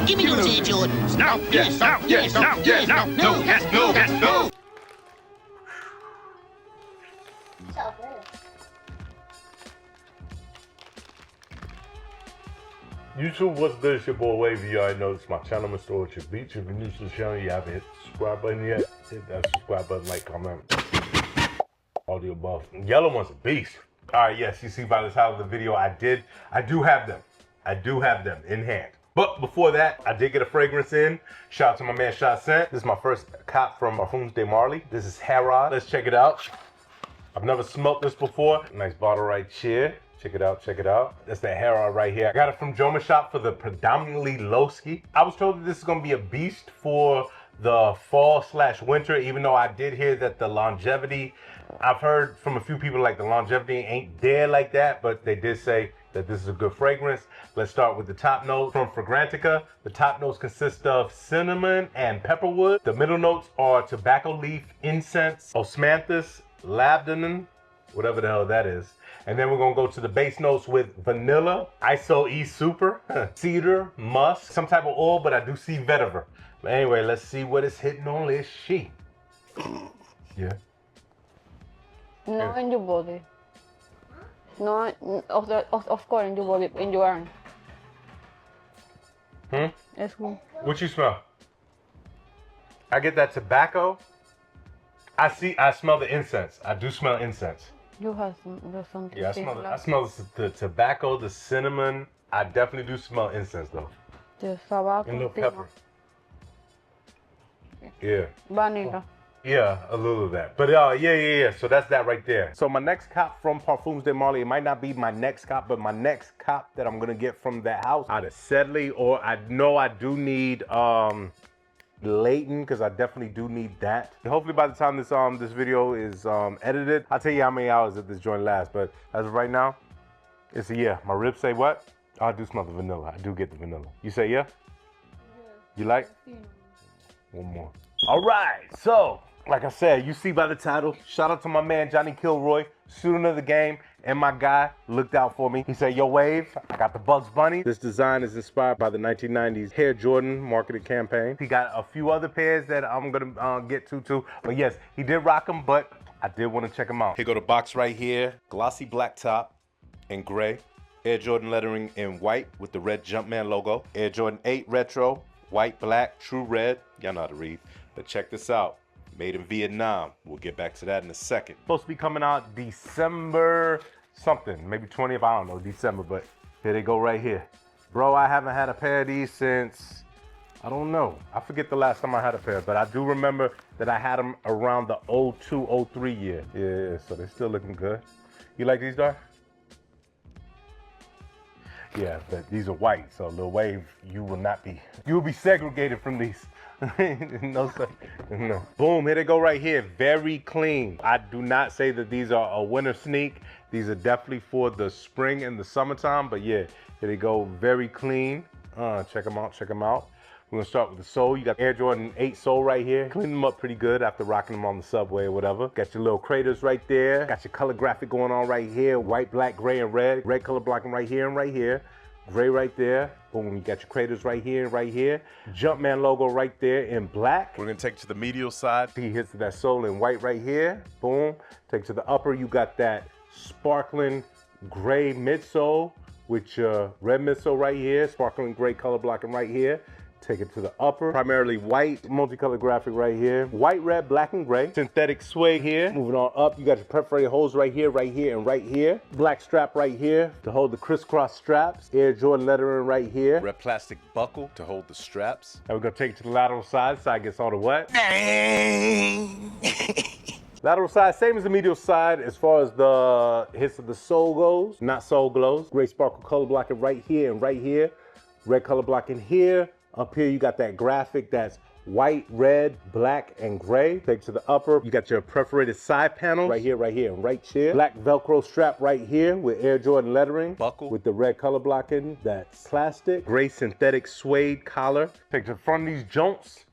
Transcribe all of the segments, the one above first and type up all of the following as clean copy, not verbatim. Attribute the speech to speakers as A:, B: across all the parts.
A: Give me those Air Jordans.
B: No, yes, no, yes, no, yes, no, no, yes, no, yes, no.
C: YouTube, what's good? It's your boy Wavy. You already know it's my channel, Mrorchardbeach. If you're new to the channel, you haven't hit the subscribe button yet. Hit that subscribe button, like, comment, all the above. Yellow one's a beast. All right, yes, you see by the title of the video, I do have them. I do have them in hand. But before that, I did get a fragrance in. Shout out to my man Shot Scent. This is my first cop from Parfums de Marly. This is Harrod. Let's check it out. I've never smelled this before. Nice bottle right here. Check it out, check it out. That's the Harrod right here. I got it from Joma Shop for the predominantly low ski. I was told that this is gonna be a beast for the fall/winter, even though I did hear that the longevity, I've heard from a few people like the longevity ain't there like that, but they did say that this is a good fragrance. Let's start with the top note from Fragrantica. The top notes consist of cinnamon and pepperwood. The middle notes are tobacco leaf, incense, osmanthus, labdanum, whatever the hell that is. And then we're gonna go to the base notes with vanilla, ISO E Super, cedar, musk, some type of oil, but I do see vetiver. But anyway, let's see what it's hitting on this sheet. Yeah.
D: No, in your body. No, of course, in your body, in your arm. It's good.
C: What you smell? I get that tobacco. I smell the incense. I do smell incense.
D: You have something.
C: Yeah, I smell the tobacco, the cinnamon. I definitely do smell incense though.
D: The tobacco.
C: And a little pepper. Yeah.
D: Vanilla.
C: Yeah, a little of that. But yeah. So that's that right there. So my next cop from Parfums de Marly, it might not be my next cop, but my next cop that I'm gonna get from that house out of Sedley, or I know I do need Leighton, because I definitely do need that. Hopefully by the time this video is edited, I'll tell you how many hours that this joint lasts. But as of right now, it's a yeah. My ribs say what? Oh, I do smell the vanilla. I do get the vanilla. You say yeah? You like? One more. All right, so like I said, you see by the title, shout out to my man Johnny Kilroy, student of the game, and my guy looked out for me. He said, yo Wave, I got the Bugs Bunny. This design is inspired by the 1990s Air Jordan marketing campaign. He got a few other pairs that I'm gonna get to too. But yes, he did rock them, but I did want to check them out. Here go the box right here. Glossy black top in gray. Air Jordan lettering in white with the red Jumpman logo. Air Jordan 8 retro, white, black, true red. Y'all know how to read. But check this out. Made in Vietnam. We'll get back to that in a second. Supposed to be coming out December something, maybe 20th, I don't know, December, but here they go right here. Bro, I haven't had a pair of these since, I don't know. I forget the last time I had a pair, but I do remember that I had them around the 02, 03 year. Yeah, so they're still looking good. You like these, Dar? Yeah, but these are white, so Lil Wave, you will be segregated from these. No, sir. No. Boom, here they go right here. Very clean. I do not say that these are a winter sneak. These are definitely for the spring and the summertime, but yeah, here they go. Very clean. Check them out, check them out. We're gonna start with the sole. You got Air Jordan 8 sole right here. Clean them up pretty good after rocking them on the subway or whatever. Got your little craters right there. Got your color graphic going on right here. White, black, gray, and red. Red color blocking right here and right here. Gray right there. Boom, you got your craters right here and right here. Jumpman logo right there in black. We're gonna take it to the medial side. He hits that sole in white right here. Boom. Take it to the upper. You got that sparkling gray midsole with your red midsole right here. Sparkling gray color blocking right here. Take it to the upper. Primarily white, multicolored graphic right here. White, red, black, and gray. Synthetic suede here. Moving on up, you got your perforated holes right here, and right here. Black strap right here to hold the crisscross straps. Air Jordan lettering right here. Red plastic buckle to hold the straps. Now we're gonna take it to the lateral side. Side gets all the what? Lateral side, same as the medial side as far as the hits of the sole goes. Not sole glows. Gray sparkle color blocking right here and right here. Red color blocking here. Up here, you got that graphic that's white, red, black, and gray. Take to the upper. You got your perforated side panel right here, and right here. Black Velcro strap right here with Air Jordan lettering. Buckle with the red color blocking. That's plastic. Gray synthetic suede collar. Take to the front of these joints.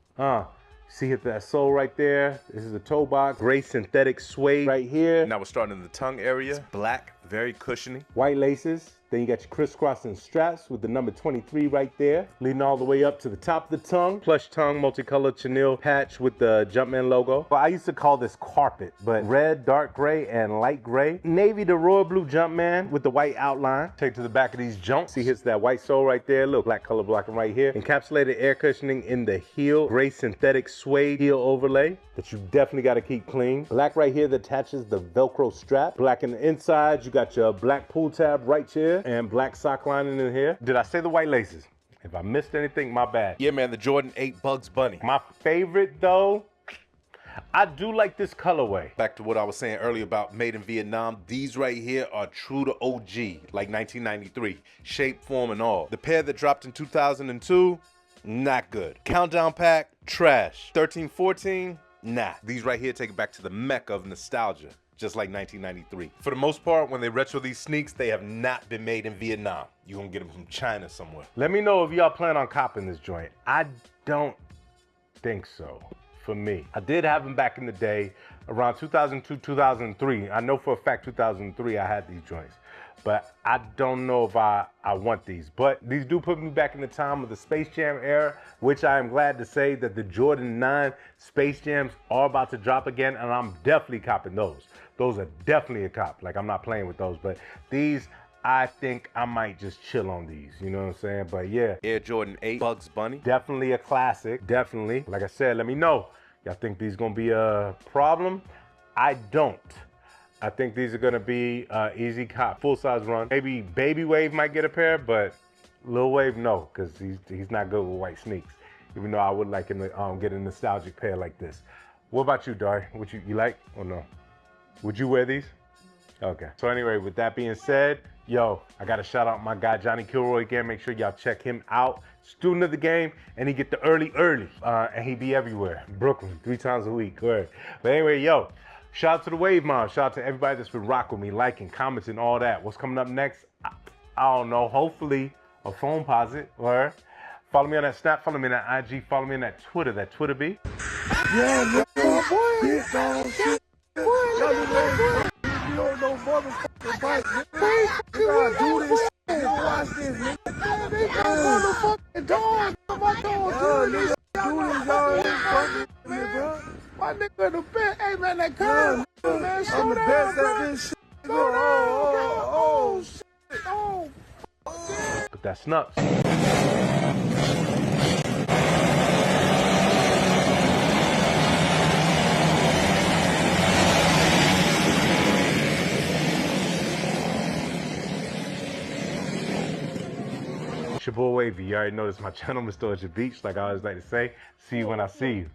C: See, hit that sole right there. This is a toe box. Gray synthetic suede right here. Now we're starting in the tongue area. Black Very cushiony. White laces. Then you got your crisscrossing straps with the number 23 right there, leading all the way up to the top of the tongue. Plush tongue, multicolored chenille patch with the Jumpman logo. Well, I used to call this carpet, but red, dark gray, and light gray. Navy, the royal blue Jumpman with the white outline. Take to the back of these jumps. See, here's that white sole right there. Look, black color blocking right here. Encapsulated air cushioning in the heel. Gray synthetic suede heel overlay that you definitely got to keep clean. Black right here that attaches the Velcro strap. Black in the inside. You got your black pull tab right here. And black sock lining in here. Did I say the white laces? If I missed anything, my bad. Yeah, man, the Jordan 8 Bugs Bunny. My favorite, though, I do like this colorway. Back to what I was saying earlier about made in Vietnam. These right here are true to OG, like 1993. Shape, form, and all. The pair that dropped in 2002, not good. Countdown pack, trash. 13, 14, nah. These right here take it back to the mecca of nostalgia. Just like 1993. For the most part, when they retro these sneaks, they have not been made in Vietnam. You're gonna get them from China somewhere. Let me know if y'all plan on copping this joint. I don't think so, for me. I did have them back in the day, around 2002, 2003. I know for a fact 2003 I had these joints, but I don't know if I want these. But these do put me back in the time of the Space Jam era, which I am glad to say that the Jordan 9 Space Jams are about to drop again, and I'm definitely copping those. Those are definitely a cop. Like, I'm not playing with those, but these, I think I might just chill on these, you know what I'm saying? But yeah, Air Jordan 8 Bugs Bunny. Definitely a classic, definitely. Like I said, let me know. Y'all think these gonna be a problem? I don't. I think these are gonna be easy cop, full-size run. Maybe Baby Wave might get a pair, but Lil Wave, no, because he's not good with white sneaks. Even though I would like him to get a nostalgic pair like this. What about you, Dari? What you like or no? Would you wear these? Okay. So anyway, with that being said, yo, I got to shout out my guy, Johnny Kilroy again. Make sure y'all check him out. Student of the game, and he get the early. And he be everywhere. Brooklyn, 3 times a week. Word. But anyway, yo, shout out to the Wave Mom. Shout out to everybody that's been rocking with me, liking, commenting, all that. What's coming up next? I don't know. Hopefully, a phone posit. Word. Follow me on that Snap. Follow me on that IG. Follow me on that Twitter be.
A: Yeah, boy. You don't know motherfucking bite, nigga. You gotta do this shit. You watch this, nigga. They got motherfucking dog. My dog, nigga. Do this, y'all. Fucking me, bro. My nigga in the bed. Hey, man, that curve, man. I'm the best at this shit. Oh, shit. Oh, fuck.
C: But that's nuts. It's your boy Wavy. You already know this is my channel, Mrorchardbeach. Like I always like to say, see you when I see you.